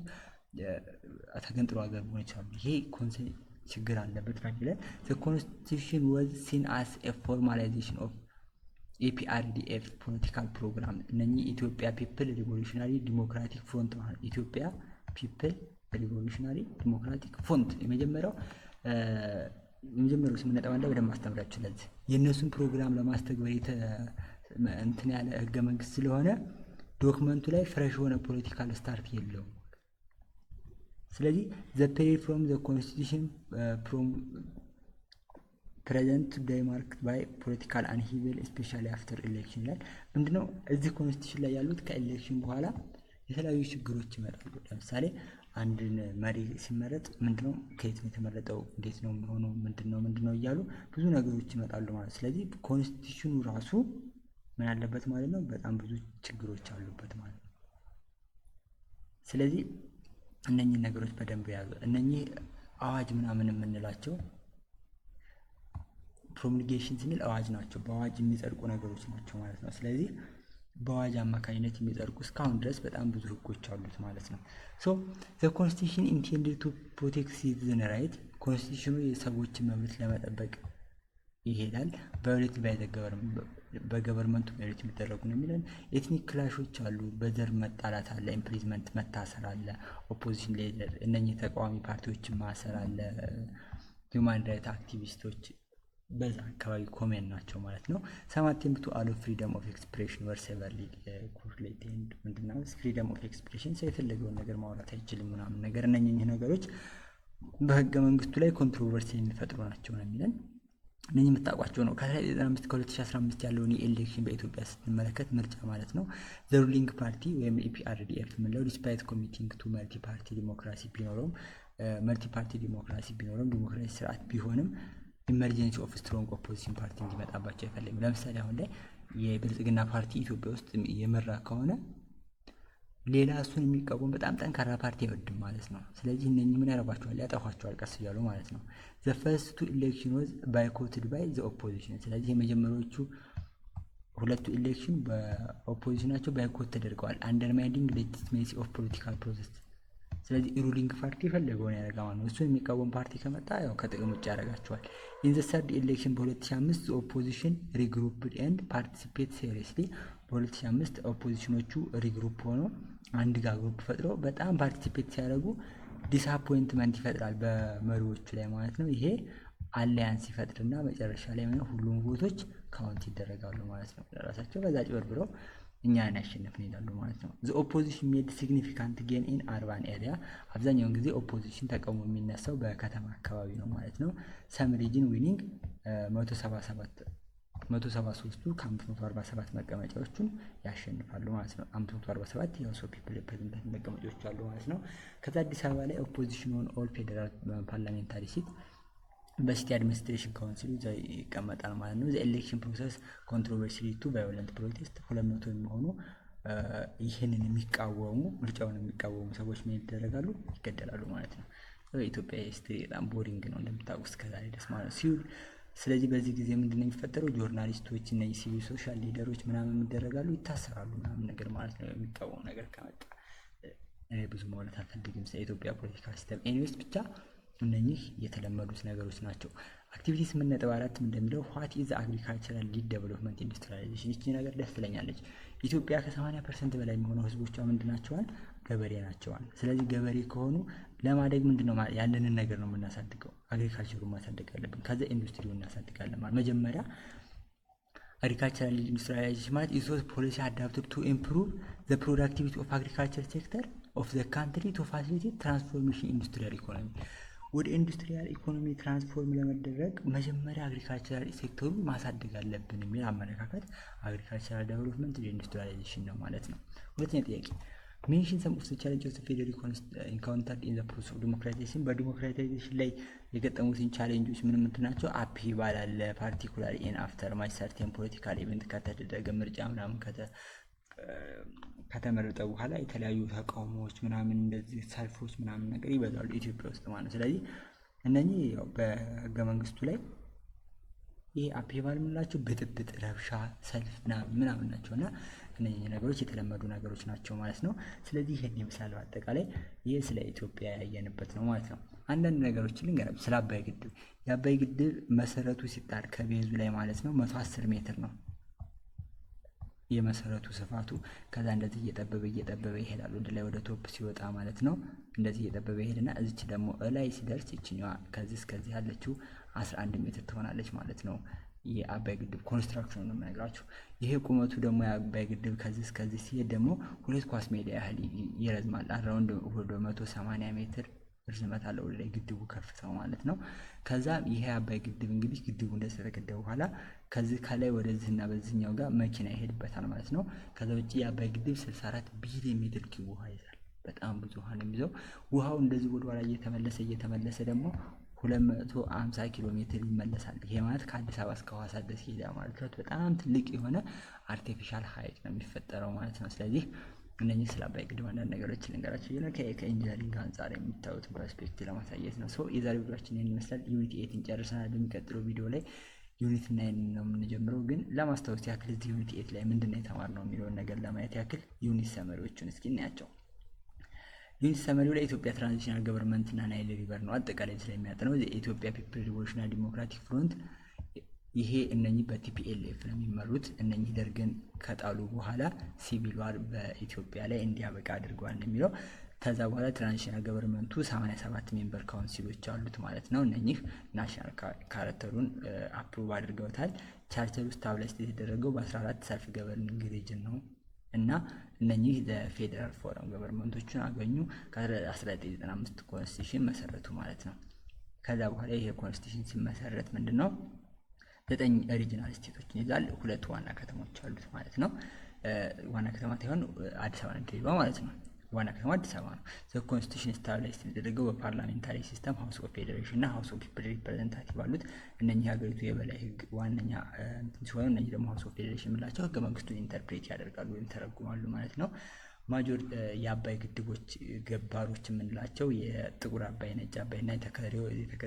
ተገንጥሎ ሀገር መሆን ይችላሉ። ይሄ ችግር አለበት ይላል። ኮንስቲቱሽን ዋዝ ሲን አስ ኤ ፎርማላይዜሽን ኦፍ ኤፒአርዲኤፍ ፖለቲካል ፕሮግራም። እነኚህ ኢትዮጵያ ፒፕል ሪቮሉሽናሪ ዲሞክራቲክ ፍሮንት ማለት ኢትዮጵያ ፒፕል ሪቮሉሽናሪ ዲሞክራቲክ ፍሮንት የመጀመሪያው ስምነጥብ አንድ በደንብ አስተምራችሁ። ለዚህ የእነሱን ፕሮግራም ለማስተግበር እንትን ያለ ህገ መንግስት ስለሆነ ዶክመንቱ ላይ ፍሬሽ የሆነ ፖለቲካል ስታርት የለውም። ስለዚህ ዘ ፔሪድ ፍሮም ዘ ኮንስቲቱሽን ፕሬዘንት ዴይ ማርክድ ባይ ፖለቲካል አንሂብል ስፔሻሊ አፍተር ኢሌክሽን ይላል። ምንድነው እዚህ ኮንስቲቱሽን ላይ ያሉት ከኢሌክሽን በኋላ የተለያዩ ችግሮች ይመጣሉ። ለምሳሌ አንድን መሪ ሲመረጥ ምንድነው ከየት ነው የተመረጠው፣ እንዴት ነው የሚሆነው፣ ምንድነው እያሉ ብዙ ነገሮች ይመጣሉ ማለት። ስለዚህ ኮንስቲቱሽኑ ራሱ ምን አለበት ማለት ነው? በጣም ብዙ ችግሮች አሉበት ማለት ነው። ስለዚህ እነኚህ ነገሮች በደንብ ያዙ። እነኚህ አዋጅ ምናምን የምንላቸው ፕሮሙልጌሽን ስንል አዋጅ ናቸው፣ በአዋጅ የሚጸድቁ ነገሮች ናቸው ማለት ነው። ስለዚህ በአዋጅ አማካኝነት የሚጸድቁ እስካሁን ድረስ በጣም ብዙ ህጎች አሉት ማለት ነው። ሶ ዘ ኮንስቲቱሽን ኢንቴንድድ ቱ ፕሮቴክት ሲቲዝን ራይት፣ ኮንስቲቱሽኑ የሰዎችን መብት ለመጠበቅ ይሄዳል። ቫዮሌት ባይ ዘ በገቨርንመንቱ ቫዮሌት የሚደረጉ ነው የሚለን። ኤትኒክ ክላሾች አሉ፣ በዘር መጣላት አለ፣ ኢምፕሪዝመንት መታሰር አለ፣ ኦፖዚሽን ሌደር እነኚህ ተቃዋሚ ፓርቲዎችን ማሰር አለ፣ ሂውማን ራይት አክቲቪስቶች በዛ አካባቢ ኮሜን ናቸው ማለት ነው። ሰም አቴምፕት ቱ አሎ ፍሪደም ኦፍ ኤክስፕሬሽን ወር ሴቨርሊ ኮርሌት ኤንድ ምንድነው ፍሪደም ኦፍ ኤክስፕሬሽን ሰው የፈለገውን ነገር ማውራት አይችልም ምናምን ነገር። እነኚህ ነገሮች በህገ መንግስቱ ላይ ኮንትሮቨርሲ የሚፈጥሩ ናቸው ነው የሚለን። እነኚህ የምታውቋቸው ነው። ከ1995 ከ2015 ያለውን የኤሌክሽን በኢትዮጵያ ስትመለከት ምርጫ ማለት ነው ዘ ሩሊንግ ፓርቲ ወይም ኢፒአርዲኤፍ የምንለው ዲስፓይት ኮሚቲንግ ቱ መልቲ ፓርቲ ዲሞክራሲ ቢኖረውም ዲሞክራሲ ስርዓት ቢሆንም ኢመርጀንሲ ኦፍ ስትሮንግ ኦፖዚሽን ፓርቲ እንዲመጣባቸው አይፈልግም። ለምሳሌ አሁን ላይ የብልጽግና ፓርቲ ኢትዮጵያ ውስጥ የመራ ከሆነ ሌላ እሱን የሚቃወም በጣም ጠንካራ ፓርቲ አይወድም ማለት ነው። ስለዚህ እነኚህ ምን ያደርጓቸዋል? ያጠፏቸዋል ቀስ እያሉ ማለት ነው። ዘ ፈርስት ቱ ኢሌክሽን ወዝ ባይኮትድ ባይ ዘ ኦፖዚሽን። ስለዚህ የመጀመሪያዎቹ ሁለቱ ኢሌክሽን በኦፖዚሽናቸው ባይኮት ተደርገዋል። አንደርማይኒንግ ሌጂቲሜሲ ኦፍ ፖለቲካል ፕሮሰስ። ስለዚህ ሩሊንግ ፓርቲ የፈለገውን ያደርጋል ነው። እሱን የሚቃወም ፓርቲ ከመጣ ያው ከጥቅም ውጭ ያደርጋቸዋል። ኢን ዘ ሰርድ ኢሌክሽን በ2005 ኦፖዚሽን ሪግሩፕድ ኤንድ ፓርቲሲፔት ሲሪየስሊ። በ2005 ኦፖዚሽኖቹ ሪግሩፕ ሆኖ አንድ ጋር ግሩፕ ፈጥረው በጣም ፓርቲሲፔት ሲያደርጉ ዲስአፖይንትመንት ይፈጥራል በመሪዎቹ ላይ ማለት ነው። ይሄ አላያንስ ይፈጥርና መጨረሻ ላይ ሁሉም ቮቶች ካውንት ይደረጋሉ ማለት ነው። ለራሳቸው በዛ ጭበርብረው እኛን ያሸነፍን ይላሉ ማለት ነው። ዘ ኦፖዚሽን ሜድ ሲግኒፊካንት ጌን ኢን አርባን ኤሪያ። አብዛኛውን ጊዜ ኦፖዚሽን ተቃውሞ የሚነሳው በከተማ አካባቢ ነው ማለት ነው። ሰም ሪጅን ዊኒንግ 173ቱ ከ547 መቀመጫዎቹን ያሸንፋሉ ማለት ነው። 547 የሰው ፒፕል ሪፕሬዘንታቲቭ መቀመጫዎች አሉ ማለት ነው። ከዛ አዲስ አበባ ላይ ኦፖዚሽን ኦን ኦል ፌዴራል ፓርላሜንታሪ ሲት በሲቲ አድሚኒስትሬሽን ካውንስል ይቀመጣል ማለት ነው። ኤሌክሽን ፕሮሰስ ኮንትሮቨርሲ ቱ ቫዮለንት ፕሮቴስት 200 የሚሆኑ ይህንን የሚቃወሙ ምርጫውን የሚቃወሙ ሰዎች ምን ይደረጋሉ? ይገደላሉ ማለት ነው። በኢትዮጵያ ሂስትሪ በጣም ቦሪንግ ነው እንደምታውቁት እስከዛሬ ድረስ ማለት ሲውል። ስለዚህ በዚህ ጊዜ ምንድነው የሚፈጠረው? ጆርናሊስቶች እና ሲቪል ሶሻል ሊደሮች ምናምን ይደረጋሉ፣ ይታሰራሉ ምናምን ነገር ማለት ነው። የሚቃወሙ ነገር ከመጣ ብዙ ማለት አልፈልግም ስለ ኢትዮጵያ ፖለቲካ ሲስተም። ኤኒዌይስ ብቻ እነኚህ የተለመዱት ነገሮች ናቸው። አክቲቪቲ 8.4 እንደሚለው ዋት ኢዝ አግሪካልቸራል ሊድ ዴቨሎፕመንት ኢንዱስትሪያላይዜሽን። ይቺ ነገር ደስ ትለኛለች። ኢትዮጵያ ከ80% በላይ የሚሆነው ህዝቦቿ ምንድናቸዋል? ገበሬ ናቸዋል። ስለዚህ ገበሬ ከሆኑ ለማደግ ምንድነው ያለንን ነገር ነው የምናሳድገው። አግሪካልቸሩን ማሳደግ አለብን። ከዛ ኢንዱስትሪውን እናሳድጋለን ማለት መጀመሪያ አግሪካልቸራል ሊድ ኢንዱስትሪያላይዜሽን ማለት ኢዝ ፖሊሲ አዳፕትድ ቱ ኢምፕሩቭ ዘ ፕሮዳክቲቪቲ ኦፍ አግሪካልቸር ሴክተር ኦፍ ዘ ካንትሪ ቱ ፋሲሊቴት ትራንስፎርሜሽን ኢንዱስትሪያል ኢኮኖሚ። ወደ ኢንዱስትሪያል ኢኮኖሚ ትራንስፎርም ለመደረግ መጀመሪያ አግሪካልቸራል ሴክተሩን ማሳደግ አለብን የሚል አመለካከት አግሪካልቸራል ዴቨሎፕመንት ኢንዱስትሪያላይዜሽን ነው ማለት ነው። ሁለተኛ ጥያቄ ሜንሽን ሰም ኦፍ ዘ ቻሌንጅስ ኦፍ ፌደራል ኢንካውንተርድ ኢን ዘ ፕሮሰስ ኦፍ ዲሞክራታይዜሽን። በዲሞክራታይዜሽን ላይ የገጠሙትን ቻሌንጆች ምን ናቸው? አፕሂቫል አለ፣ ፓርቲኩላር ኢን አፍተር ማች ሰርቴን ፖለቲካል ኢቨንት ከተደረገ ምርጫ ምናምን ከተመረጠ በኋላ የተለያዩ ተቃውሞዎች ምናምን እንደዚህ ሰልፎች ምናምን ነገር ይበዛሉ ኢትዮጵያ ውስጥ ማለት ነው። ስለዚህ እነኚህ ያው በህገ መንግስቱ ላይ ይሄ አፕሂቫል የምንላቸው ብጥብጥ፣ ረብሻ፣ ሰልፍ ምናምን ናቸው እና እነኚህ ነገሮች የተለመዱ ነገሮች ናቸው ማለት ነው። ስለዚህ ይሄን ይመስላል በአጠቃላይ ይሄ ስለ ኢትዮጵያ ያየንበት ነው ማለት ነው። አንዳንድ ነገሮችን ልንገራችሁ ስለ አባይ ግድብ። የአባይ ግድብ መሰረቱ ሲጣል ከቤዙ ላይ ማለት ነው 110 ሜትር ነው የመሰረቱ ስፋቱ። ከዛ እንደዚህ እየጠበበ ይሄዳል ወደ ላይ ወደ ቶፕ ሲወጣ ማለት ነው። እንደዚህ እየጠበበ ይሄድና እዚች ደግሞ ላይ ሲደርስ ይችኛዋ ከዚህ እስከዚህ ያለችው 11 ሜትር ትሆናለች ማለት ነው። የአባይ ግድብ ኮንስትራክሽን ነው የምነግራችሁ። ይሄ ቁመቱ ደግሞ የአባይ ግድብ ከዚህ እስከዚህ ሲሄድ ደግሞ 2 ኳስ ሜዳ ያህል ይረዝማል። አራውንድ ወደ 180 ሜትር ርዝመት አለው ወደ ላይ ግድቡ ከፍታው ማለት ነው። ከዛ ይሄ አባይ ግድብ እንግዲህ ግድቡ እንደተገደበ በኋላ ከዚህ ከላይ ወደዚህና በዚህኛው ጋር መኪና ይሄድበታል ማለት ነው። ከዛ ውጪ የአባይ ግድብ 64 ቢሊዮን ሜትር ኪዩብ ውሃ ይዛል። በጣም ብዙ ውሃ ነው የሚይዘው። ውሃው እንደዚህ ወደ ኋላ እየተመለሰ ደግሞ 250 ኪሎ ሜትር ይመለሳል። ይሄ ማለት ከአዲስ አበባ እስከ ሐዋሳ ድረስ ይሄዳል ማለት ነው። በጣም ትልቅ የሆነ አርቲፊሻል ሀይቅ ነው የሚፈጠረው ማለት ነው። ስለዚህ እነኚህ ስለ አባይ ግድብ አንዳንድ ነገሮች ልንገራችሁ ነው ከኢንጂነሪንግ አንጻር የሚታዩትን ፐርስፔክቲቭ ለማሳየት ነው። የዛሬ ቪዲዮአችን ይህን ይመስላል። ዩኒት 8 ጨርሰናል። በሚቀጥለው ቪዲዮ ላይ ዩኒት 9 ነው የምንጀምረው። ግን ለማስታወስ ያክል እዚህ ዩኒት 8 ላይ ምንድነው የተማርነው የሚለውን ነገር ለማየት ያክል ዩኒት ሰመሪዎቹን እስኪ እናያቸው። ዩኒት ሰመሪው ላይ ኢትዮጵያ ትራንዚሽናል ገቨርንመንት እና ናይል ሪቨር ነው አጠቃላይ ስለሚያጠነው የኢትዮጵያ ፒፕል ሪቮሉሽናሪ ዲሞክራቲክ ፍሮንት ይሄ እነኚህ በቲፒኤልኤፍ ነው የሚመሩት። እነኚህ ደርግን ከጣሉ በኋላ ሲቪል ዋር በኢትዮጵያ ላይ እንዲያበቃ አድርገዋል የሚለው። ከዛ በኋላ ትራንዚሽናል ገቨርንመንቱ 87 ሜምበር ካውንሲሎች አሉት ማለት ነው። እነኚህ ናሽናል ካራክተሩን አፕሩቭ አድርገውታል። ቻርተር ውስጥ ታብላይዝ የተደረገው በ14 ሰልፍ ገቨርኒንግ ሪጅን ነው እና እነኚህ ለፌዴራል ፎረም ገቨርንመንቶችን አገኙ። ከ1995 ኮንስቲቱሽን መሰረቱ ማለት ነው። ከዛ በኋላ ይሄ ኮንስቲቱሽን ሲመሰረት ምንድነው 9 ሪጂናል ስቴቶችን ይዛል። 2 ዋና ከተሞች አሉት ማለት ነው። ዋና ከተማ ሳይሆን አዲስ አበባ ነው ማለት ነው። ዋና ከተማ አዲስ አበባ ነው። ዘ ኮንስቲቱሽን ስታብላይዝ የተደረገው በፓርላሜንታሪ ሲስተም ሃውስ ኦፍ ፌዴሬሽን እና ሃውስ ኦፍ ፒፕል ሪፕሬዘንታቲቭ አሉት። እነኚህ ሀገሪቱ የበላይ ህግ ዋነኛ ሲሆኑ እነኚህ ደግሞ ሃውስ ኦፍ ፌዴሬሽን የምላቸው ህገ መንግስቱን ኢንተርፕሬት ያደርጋሉ ወይም ተረጉማሉ ማለት ነው። ማጆር የአባይ ግድቦች ገባሮች የምንላቸው የጥቁር አባይ፣ ነጭ አባይ እና የተከዜ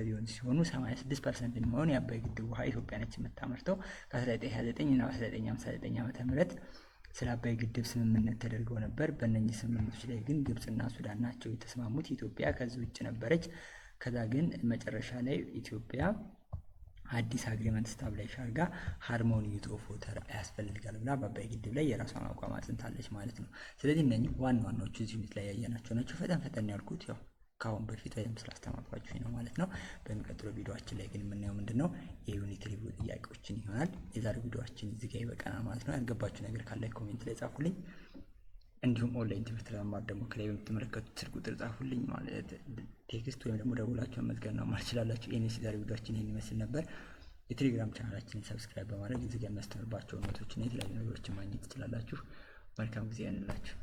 ወንዝ ሲሆኑ 86% የሚሆኑ የአባይ ግድብ ውሃ ኢትዮጵያ ነች የምታመርተው። ከ1929 እና 1959 ዓ.ም ስለ አባይ ግድብ ስምምነት ተደርገው ነበር። በእነኚህ ስምምነቶች ላይ ግን ግብጽና ሱዳን ናቸው የተስማሙት። ኢትዮጵያ ከዚህ ውጭ ነበረች። ከዛ ግን መጨረሻ ላይ ኢትዮጵያ አዲስ አግሪመንት ስታብላይዝ አድርጋ ሃርሞኒ ኦፍ ዋተር ያስፈልጋል ብላ በአባይ ግድብ ላይ የራሷን አቋም አጽንታለች ማለት ነው። ስለዚህ እነኚህ ዋና ዋናዎቹ እዚህ ዩኒት ላይ ያየናቸው ናቸው። ፈጠን ያልኩት ያው ከአሁን በፊት በደንብ ስላስተማርኳችሁ ነው ማለት ነው። በሚቀጥለው ቪዲዮአችን ላይ ግን የምናየው ምንድነው የዩኒት ሪቪው ጥያቄዎችን ይሆናል። የዛሬው ቪዲዮአችን እዚህ ጋር ይበቃናል ማለት ነው። ያልገባችሁ ነገር ካለ ኮሜንት ላይ ጻፉልኝ። እንዲሁም ኦንላይን ትምህርት ለመማር ደግሞ ከላይ በምትመለከቱት ስልክ ቁጥር ጻፉልኝ ማለት ቴክስት ወይም ደግሞ ደውላችሁ መመዝገብ ነው ማለት ይችላላችሁ። የዛሬው ቪዲዮአችን ይሄን ይመስል ነበር። የቴሌግራም ቻናላችንን ሰብስክራይብ በማድረግ እዚህ ጋር የሚያስተምርባቸው ኖቶችና የተለያዩ ነገሮችን ማግኘት ትችላላችሁ። መልካም ጊዜ ይሁንላችሁ።